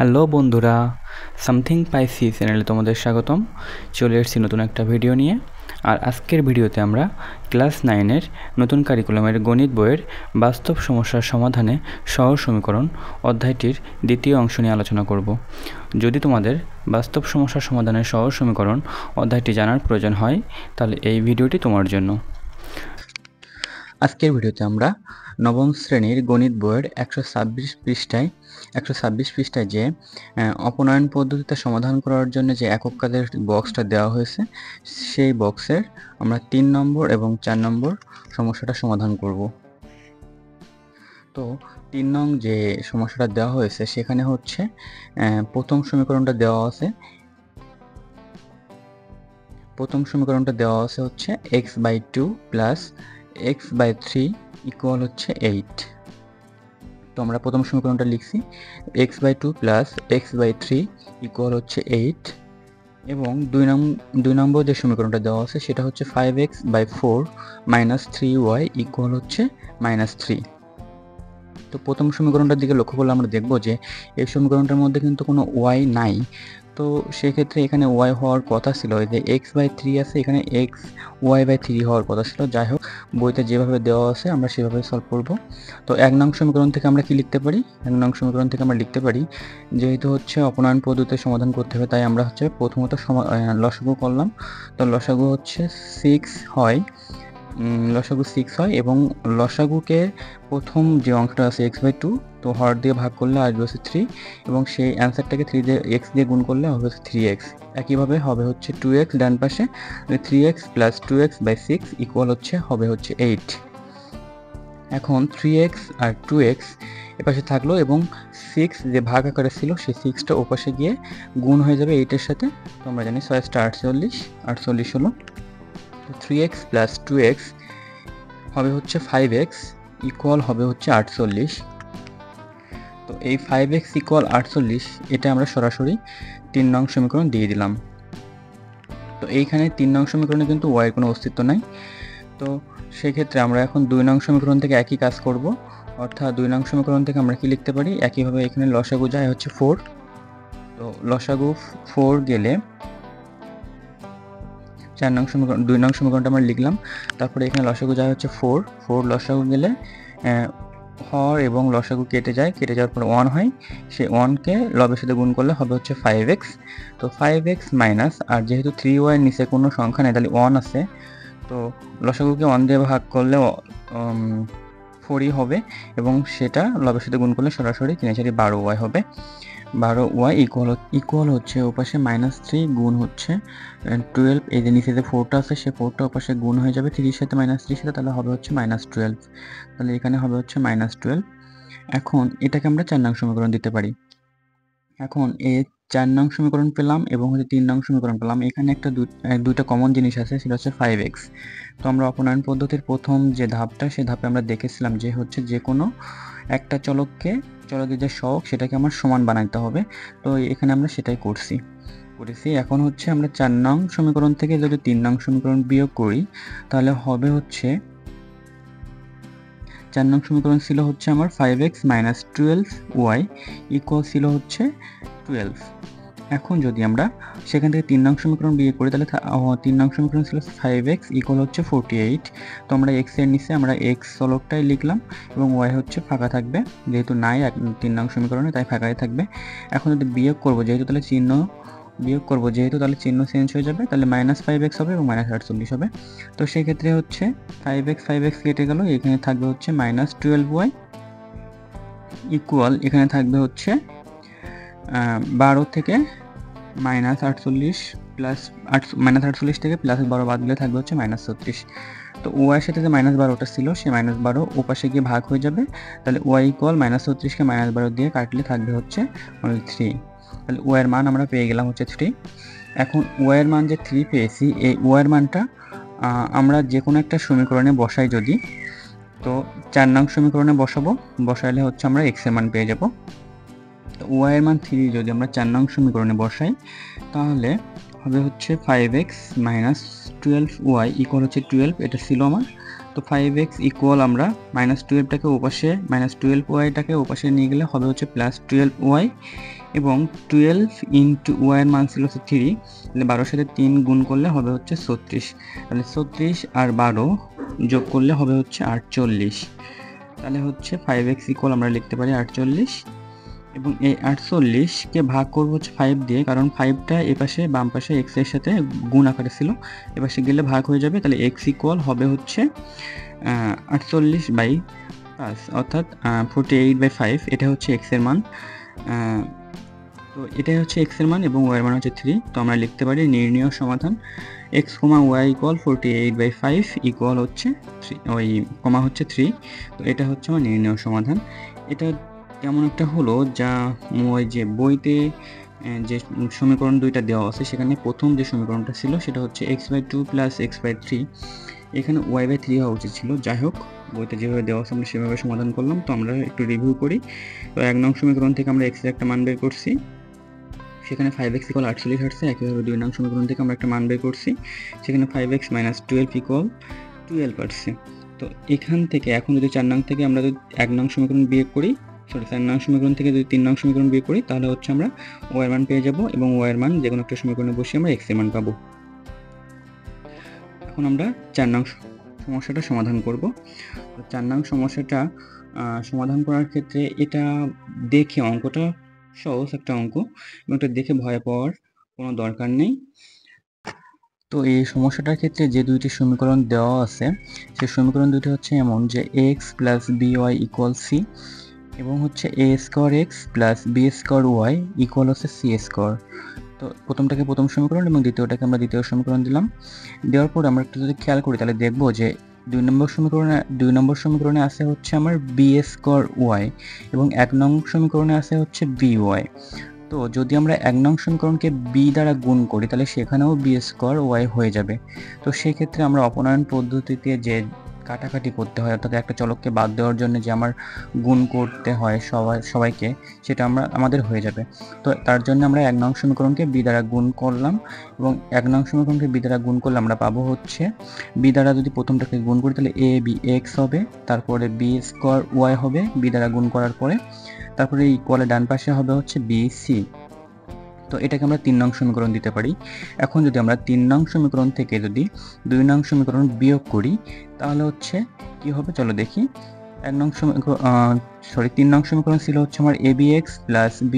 Hello বন্ধুরা, something পাইসি চ্যানেলে তোমাদের স্বাগতম। চলে এসেছি নতুন একটা ভিডিও নিয়ে। আর আজকের ভিডিওতে আমরা ক্লাস 9-এর নতুন কারিকুলামের গণিত বইয়ের বাস্তব সমস্যার সমাধানে সহজ সমীকরণ অধ্যায়টির দ্বিতীয় অংশ নিয়ে আলোচনা করব। যদি তোমাদের বাস্তব সমস্যার সমাধানের সহজ সমীকরণ অধ্যায়টি জানার প্রয়োজন হয়, তাহলে এই ভিডিওটি তোমার জন্য। আজকের ভিডিওতে আমরা নবম শ্রেণীর গণিত বইয়ের 126 পৃষ্ঠায় যে অপনয়ন পদ্ধতিতে সমাধান করার জন্য যে একক কাজের বক্সটা দেওয়া হয়েছে, সেই বক্সের আমরা 3 নম্বর এবং 4 নম্বর সমস্যাটা সমাধান করব। তো 3 নং যে সমস্যাটা দেওয়া হয়েছে সেখানে হচ্ছে প্রথম সমীকরণটা দেওয়া আছে। হচ্ছে x/2 প্লাস x/3 ইকুয়াল হচ্ছে 8। তো আমরা প্রথম সমীকরণটা লিখছি x/2 প্লাস x/3 ইকুয়াল হচ্ছে 8, এবং দুই নম্বর যে সমীকরণটা দেওয়া আছে সেটা হচ্ছে 5x/4 মাইনাস 3y ইকুয়াল হচ্ছে -3। তো প্রথম সমীকরণটার দিকে লক্ষ্য করলে আমরা দেখব যে এই সমীকরণটার মধ্যে কিন্তু কোনো y নাই। তো সেক্ষেত্রে এখানে y হওয়ার কথা ছিল, এই যে x/3 আছে, এখানে y/3 হওয়ার কথা ছিল। যাই হোক, বইতে যেভাবে দেওয়া আছে আমরা সেভাবে সলভ করব। তো 1 নং সমীকরণ থেকে আমরা কি লিখতে পারি? 1 নং সমীকরণ থেকে আমরা লিখতে পারি, যেহেতু হচ্ছে অপনয়ন পদ্ধতিতে সমাধান করতে হবে, তাই আমরা হচ্ছে প্রথমত লসাগু করলাম। তো লসাগু হচ্ছে 6 হয়, লসাগু 6 হয়, এবং লসাগুকে প্রথম যে অঙ্কটা আছে x/2, তো হর দিয়ে ভাগ করলে আসবে হচ্ছে 3, এবং সেই অ্যান্সারটাকে 3 দিয়ে x দিয়ে গুণ করলে হবে হচ্ছে 3x। একইভাবে হবে হচ্ছে 2x ডান পাশে, 3x প্লাস 2x/6 ইকুয়াল হবে হচ্ছে 8। এখন 3x আর 2x এপাশে থাকলো, এবং 6 যে ভাগ আকারে ছিল সেই 6টা ওপাশে গিয়ে গুণ হয়ে যাবে 8-এর সাথে। তো আমরা জানি 6 48 হলো। 3x প্লাস 2x হবে হচ্ছে 5x ইকুয়াল হবে হচ্ছে 48। তো এই 5x ইকুয়াল 48, এটা আমরা সরাসরি 3 নং সমীকরণ দিয়ে দিলাম। তো এইখানে 3 নং সমীকরণে কিন্তু y এর কোনো অস্তিত্ব নাই। তো সেক্ষেত্রে আমরা এখন 2 নং সমীকরণ থেকে একই কাজ করব, অর্থাৎ 2 নং সমীকরণ থেকে আমরা কি লিখতে পারি? একইভাবে এখানে লসাগু যায় হচ্ছে 4। তো লসাগু 4 গেলে 4 নং সমীকরণ 2 নং সমীকরণটা আমরা লিখলাম। তারপরে এখানে লসাগু যায় হচ্ছে 4 লসাগু গেলে হর এবং লসাগু কেটে যাওয়ার পর 1 হয়। সেই 1কে লবের সাথে গুণ করলে হবে হচ্ছে 5x। তো 5x মাইনাস, আর যেহেতু 3y এর নিচে কোনো সংখ্যা নেই, তাহলে 1 আছে, তো লসাগুকে 1 দিয়ে ভাগ করলে 4ই হবে, এবং সেটা লবের সাথে গুণ করলে সরাসরি 12y হবে। 12y ইকুয়াল হচ্ছে ওপাশে -3 গুণ হচ্ছে 12, এই যে নিচে যে 4টা আছে সেই 4টা ওপাশে গুণ হয়ে যাবে 3 এর সাথে -3 এর সাথে, তাহলে হবে হচ্ছে -12। তাহলে এখানে হবে হচ্ছে -12। এখন এটাকে আমরা 4 নং সমীকরণ দিতে পারি। এখন এই 4 নং সমীকরণ পেলাম এবং হচ্ছে 3 নং সমীকরণ পেলাম। এখানে দুইটা কমন জিনিস আছে, সেটা হচ্ছে 5x। তো আমরা অপনয়ন পদ্ধতির প্রথম যে ধাপটা, সেই ধাপে আমরা দেখেছিলাম যে হচ্ছে যে কোনো একটা চলকের যে সহগ সেটাকে আমার সমান বানাইতে হবে। তো এখানে আমরা সেটাই করেছি। এখন হচ্ছে আমরা 4 নং সমীকরণ থেকে যদি 3 নং সমীকরণ বিয়োগ করি, তাহলে হবে হচ্ছে 4 নং সমীকরণ ছিল হচ্ছে আমার 5x মাইনাস 12y ইকুয়াল ছিল হচ্ছে 12। এখন যদি আমরা সেখান থেকে 3 নং সমীকরণ বিয়োগ করি, তাহলে 3 নং সমীকরণ ছিল 5x ইকুয়াল হচ্ছে 48। তো আমরা x এর নিচে আমরা x চলকটাই লিখলাম, এবং y হচ্ছে ফাঁকা থাকবে, যেহেতু নাই 3 নং সমীকরণে, তাই ফাঁকাই থাকবে। এখন যদি বিয়োগ করবো, যেহেতু তাহলে চিহ্ন চেঞ্জ হয়ে যাবে, তাহলে -5x হবে এবং -48 হবে। তো সেই ক্ষেত্রে হচ্ছে 5x কেটে গেল, এখানে থাকবে হচ্ছে -12y ইকুয়াল, এখানে থাকবে হচ্ছে 12 থেকে -48 প্লাস -48 থেকে +12 বাদ দিলে থাকবে হচ্ছে -36। তো y এর সাথে যে -12টা ছিল, সেই -12 ওপাশে গিয়ে ভাগ হয়ে যাবে, তাহলে y ইকুয়াল -36 কে -12 দিয়ে কাটলে থাকবে হচ্ছে 3। তাহলে y এর মান আমরা পেয়ে গেলাম হচ্ছে 3। এখন y এর মান যে 3 পেয়েছি, এই y এর মানটা আমরা যে কোনো একটা সমীকরণে বসাই যদি, তো 4 নং সমীকরণে বসাইলে হচ্ছে আমরা x এর মান পেয়ে যাব। তো y এর মান 3 যদি আমরা 4 নং সমীকরণে বসাই, তাহলে হবে হচ্ছে 5x মাইনাস 12y ইকুয়াল হচ্ছে 12, এটা ছিল আমার। তো তো 5x ইকুয়াল আমরা -12টাকে ওপাশে -12y-টাকে ওপাশে নিয়ে গেলে হবে হচ্ছে +12y, এবং 12 ইন্টু y এর মান ছিল 3, তাহলে 12-র সাথে 3 গুণ করলে হবে হচ্ছে 36, তাহলে 36 আর 12 যোগ করলে হবে হচ্ছে 48, তাহলে হচ্ছে 5x ইকুয়াল আমরা লিখতে পারি 48, এবং এই 48কে ভাগ করবো হচ্ছে 5 দিয়ে, কারণ 5টা এপাশে বাম পাশে x এর সাথে গুণ আকারে ছিল, এপাশে গেলে ভাগ হয়ে যাবে, তাহলে x ইকুয়াল হবে হচ্ছে 48/5, অর্থাৎ 48/5, এটা হচ্ছে x এর মান। তো এটাই হচ্ছে x এর মান এবং y এর মান হচ্ছে 3, তো আমরা লিখতে পারি নির্ণেয় সমাধান x, y ইকুয়াল 48/5 ইকুয়াল হচ্ছে 3, ওই কমা হচ্ছে 3, তো এটা হচ্ছে আমার নির্ণেয় সমাধান। এটা কেমন একটা হলো, যা ওই যে বইতে যে সমীকরণ দুইটা দেওয়া আছে সেখানে প্রথম যে সমীকরণটা ছিল সেটা হচ্ছে x/2 + x/3, এখানে y/3 হওয়া উচিত ছিল। যাই হোক, বইতে যেভাবে দেওয়া আছে আমরা সেভাবে সমাধান করলাম। তো আমরা একটু রিভিউ করি। তো 1 নং সমীকরণ থেকে আমরা x এর একটা মান বের করছি, সেখানে 5x = 48 আসছে। একইভাবে 2 নং সমীকরণ থেকে আমরা একটা মান বের করছি, সেখানে 5x - 12 = 12 আসছে। তো এখান থেকে এখন যদি 4 নং থেকে আমরা যদি 1 নং সমীকরণ বিয়োগ করি, 4 নং সমীকরণ থেকে যদি 3 নং সমীকরণ বিয়োগ করি, তাহলে হচ্ছে আমরা y এর মান পেয়ে যাব, এবং y এর মান যে কোনো একটা সমীকরণে বসিয়ে আমরা x এর মান পাবো। এখন আমরা 4 নং সমস্যাটা সমাধান করব। তো 4 নং সমস্যাটা সমাধান করার ক্ষেত্রে এটা দেখে, অঙ্কটা সহজ একটা অঙ্ক, এবং এটা দেখে ভয় পাওয়ার কোনো দরকার নেই। তো এই সমস্যাটার ক্ষেত্রে যে দুইটি সমীকরণ দেওয়া আছে, সেই সমীকরণ দুটি হচ্ছে এমন যে x + by = c, এবং হচ্ছে a² x + b² y equal হচ্ছে c²। তো প্রথমটাকে প্রথম সমীকরণ এবং দ্বিতীয়টাকে আমরা দ্বিতীয় সমীকরণ দিলাম। দেওয়ার পর আমরা একটু যদি খেয়াল করি তাহলে দেখব যে 2 নম্বর সমীকরণে আছে হচ্ছে আমার b² y, এবং 1 নং সমীকরণে আছে হচ্ছে by। তো যদি আমরা 1 নং সমীকরণকে b দ্বারা গুণ করি তাহলে সেখানেও b² হয়ে যাবে। তো সেই ক্ষেত্রে আমরা অপনয়ন পদ্ধতিতে যে কাটাকাটি করতে হয়, অর্থাৎ একটা চলককে বাদ দেওয়ার জন্য যে আমার গুণ করতে হয় সবাইকে, সেটা আমাদের হয়ে যাবে। তো তার জন্য আমরা 1 নং সমীকরণকে b দ্বারা গুণ করলাম, এবং 1 নং সমীকরণকে b দ্বারা গুণ করলে আমরা পাবো হচ্ছে, b দ্বারা যদি প্রথমটাকে গুণ করি তাহলে a(x) হবে, তারপরে b² হবে b দ্বারা গুণ করার পরে, তারপরে ইকুয়ালের ডান পাশে হবে হচ্ছে bc। তো এটাকে আমরা 3 নং সমীকরণ দিতে পারি। এখন যদি আমরা 3 নং সমীকরণ থেকে যদি 2 নং সমীকরণ বিয়োগ করি তাহলে হচ্ছে কি হবে, চলো দেখি। 3 নং সমীকরণ ছিল হচ্ছে আমার abx + b²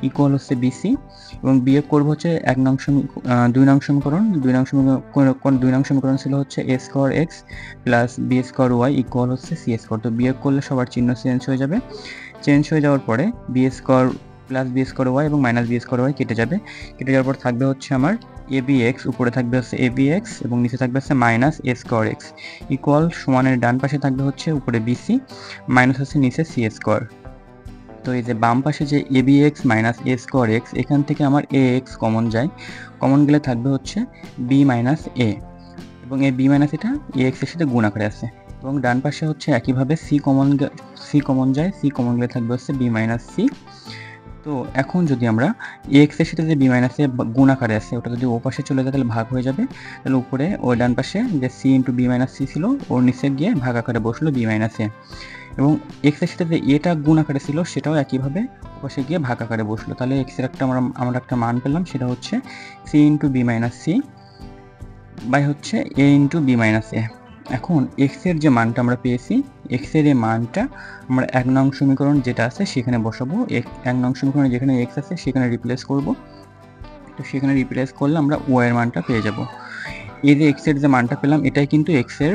ইকুয়াল হচ্ছে bc, এবং বিয়োগ করব হচ্ছে 2 নং সমীকরণ। 2 নং সমীকরণ ছিল হচ্ছে a² x + b² ইকুয়াল হচ্ছে c²। তো বিয়োগ করলে সবার চিহ্ন চেঞ্জ হয়ে যাবে। চেঞ্জ হয়ে যাওয়ার পরে b² + b² এবং -b² কেটে যাবে। কেটে যাওয়ার পর থাকবে হচ্ছে আমার abx, উপরে থাকবে হচ্ছে abx এবং নিচে থাকবে হচ্ছে -a²x ইকুয়াল, সমানের ডান পাশে থাকবে হচ্ছে উপরে bc, মাইনাস হচ্ছে নিচে c²। তো এই যে বাম পাশে যে abx - a²x, এখান থেকে আমার ax কমন যায়, কমন গেলে থাকবে হচ্ছে b - a, এবং এই b - এটা ax এর সাথে গুণ আকারে আছে, এবং ডান পাশে হচ্ছে একইভাবে c কমন যায়, c কমন গেলে থাকবে হচ্ছে b - c। তো এখন যদি আমরা x এর সাথে যে b - a গুণ আকারে আছে ওটা যদি ও পাশে চলে যায় তাহলে ভাগ হয়ে যাবে, তাহলে উপরে ওই ডান পাশে যে c × b - c ছিল ওর নিচে গিয়ে ভাগ আকারে বসলো b - a, এবং x এর সাথে যে এটা গুণ আকারে ছিল সেটাও একইভাবে পাশে গিয়ে ভাগ আকারে বসলো, তাহলে x এর আমরা একটা মান পেলাম, সেটা হচ্ছে c × b - c বাই হচ্ছে a × b - a। এখন x এর যে মানটা আমরা পেয়েছি, x এর এই মানটা আমরা 1 নং সমীকরণ যেটা আছে সেখানে বসাবো। 1 নং সমীকরণে যেখানে x আছে সেখানে রিপ্লেস করব। তো সেখানে রিপ্লেস করলে আমরা y এর মানটা পেয়ে যাব। এই যে x এর যে মানটা পেলাম এটাই কিন্তু x এর,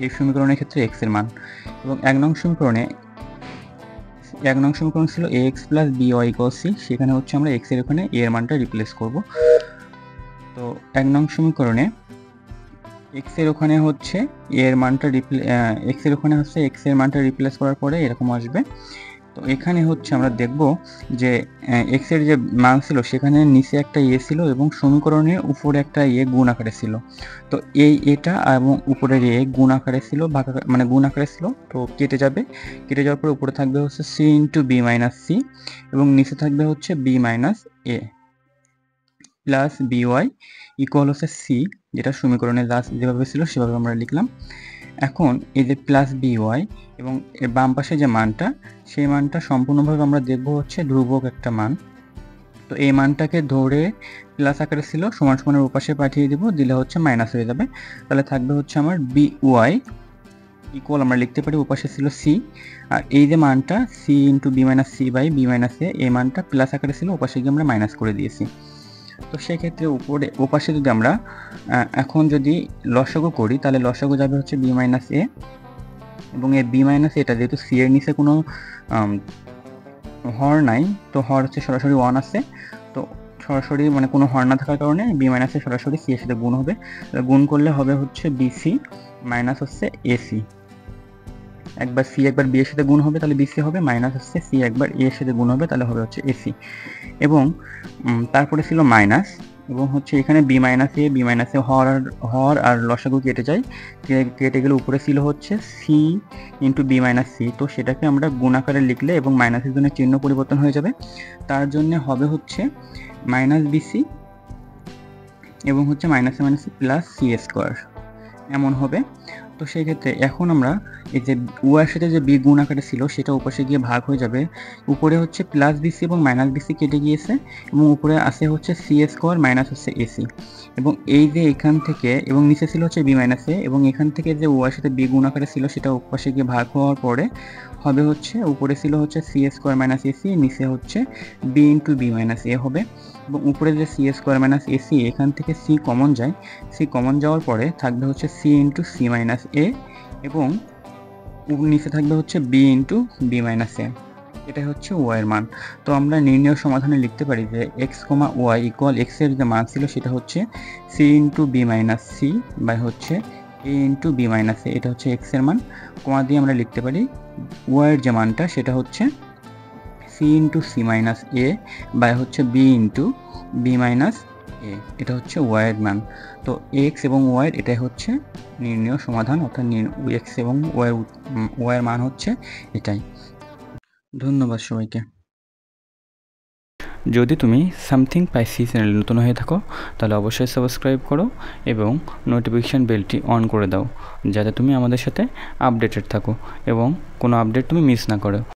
এই সমীকরণের ক্ষেত্রে x এর মান। এবং 1 নং সমীকরণ ছিল ax + by = c, সেখানে হচ্ছে আমরা x এর ওখানে a এর মানটা রিপ্লেস করব। তো 1 নং সমীকরণে x এর ওখানে হচ্ছে এর মানটা x এর মানটা রিপ্লেস করার পরে এরকম আসবে। তো এখানে হচ্ছে আমরা দেখব যে x এর যে মান ছিল সেখানে নিচে একটা a ছিল এবং সমীকরণের উপরে একটা a গুণ আকারে ছিল। তো এই এটা এবং উপরের a গুণ আকারে ছিল, গুণ আকারে ছিল, তো কেটে যাবে। কেটে যাওয়ার পর উপরে থাকবে হচ্ছে c × b - c, এবং নিচে থাকবে হচ্ছে b - a + by ইকুয়াল হচ্ছে c, যেটা সমীকরণে যেভাবে ছিল সেভাবে আমরা লিখলাম। এখন এই যে প্লাস বি ওয়াই এবং এর বাম পাশে যে মানটা, সেই মানটা সম্পূর্ণভাবে আমরা দেখব হচ্ছে ধ্রুবক একটা মান। তো এই মানটাকে ধরে প্লাস আকারে ছিল সমান সমানের ওপাশে পাঠিয়ে দিব, দিলে হচ্ছে মাইনাস হয়ে যাবে। তাহলে থাকবে হচ্ছে আমার বি ওয়াই ইকুয়াল, আমরা লিখতে পারি ওপাশে ছিল সি, আর এই যে মানটা C into B minus C by B minus A, এই মানটা প্লাস আকারে ছিল, ওপাশে গিয়ে আমরা মাইনাস করে দিয়েছি। তো সেক্ষেত্রে উপরে ওপাশে যদি আমরা এখন যদি লসাগু করি, তাহলে লসাগু যাবে হচ্ছে বি মাইনাস এ, এবং এই বি মাইনাস এটা যেহেতু সি এর নিচে কোনো হর নাই, তো হর হচ্ছে সরাসরি 1 আছে, তো সরাসরি মানে কোনো হর না থাকার কারণে বি মাইনাসে সরাসরি সি এর সাথে গুণ হবে। গুণ করলে হবে হচ্ছে বিসি মাইনাস হচ্ছে এসি, একবার সি একবার বি এর সাথে গুণ হবে তাহলে বিসি হবে, মাইনাস হচ্ছে সি একবার এ এর সাথে গুণ হবে তাহলে হবে হচ্ছে এসি। এবং তারপরে ছিল মাইনাস, এবং হচ্ছে এখানে বি মাইনাসে হর আর লসাগু কেটে যায়, কেটে গেলে উপরে ছিল হচ্ছে C into B minus C, তো সেটাকে আমরা গুণ আকারে লিখলে এবং মাইনাসের জন্য চিহ্ন পরিবর্তন হয়ে যাবে, তার জন্য হবে হচ্ছে মাইনাস বিসি এবং হচ্ছে মাইনাসে মাইনাসে প্লাস সি স্কোয়ার, এমন হবে। তো সেই ক্ষেত্রে এখন আমরা এই যে ওয়ার সাথে যে বি গুণ আকারে ছিল সেটা উপরে গিয়ে ভাগ হয়ে যাবে, উপরে হচ্ছে প্লাস বিসি এবং মাইনাস বিসি কেটে গিয়েছে, এবং উপরে আসে হচ্ছে সি স্কোয়ার মাইনাস হচ্ছে এসি, এবং এই যে এখান থেকে এবং নিচে ছিল হচ্ছে বি মাইনাস এ, এবং এখান থেকে যে ওয়ার সাথে বি গুণ আকারে ছিল সেটা উপরে গিয়ে ভাগ হওয়ার পরে হবে হচ্ছে উপরে ছিল হচ্ছে সি স্কোয়ার মাইনাস এসি, নিচে হচ্ছে বি ইন্টু বি মাইনাস এ হবে, এবং উপরে যে সি স্কোয়ার মাইনাস এসি এখান থেকে সি কমন যায়, সি কমন যাওয়ার পরে থাকবে হচ্ছে সি ইন্টু সি মাইনাস এ, এবং নিচে থাকবে হচ্ছে বি ইন্টু বি মাইনাস এ, এটাই হচ্ছে ওয়াই এর মান। তো আমরা নির্ণয় সমাধানে লিখতে পারি যে X comma Y equal X এর যে মান ছিল সেটা হচ্ছে C into B minus C by হচ্ছে A into B minus A, এটা হচ্ছে এক্স এর মান। কমা দিয়ে আমরা লিখতে পারি ওয়াই এর যে মানটা সেটা হচ্ছে C into C minus A by হচ্ছে B into B minus A, এটা হচ্ছে ওয়াই এর মান। তো এক্স এবং ওয়াই এটাই হচ্ছে নির্ণয় সমাধান, অর্থাৎ এক্স এবং ওয়াই এর মান হচ্ছে এটাই। ধন্যবাদ সবাইকে। যদি তুমি সামথিং পাইসি চ্যানেলে নতুন হয়ে থাকো তাহলে অবশ্যই সাবস্ক্রাইব করো এবং নোটিফিকেশান বেলটি অন করে দাও, যাতে তুমি আমাদের সাথে আপডেটেড থাকো এবং কোনো আপডেট তুমি মিস না করো।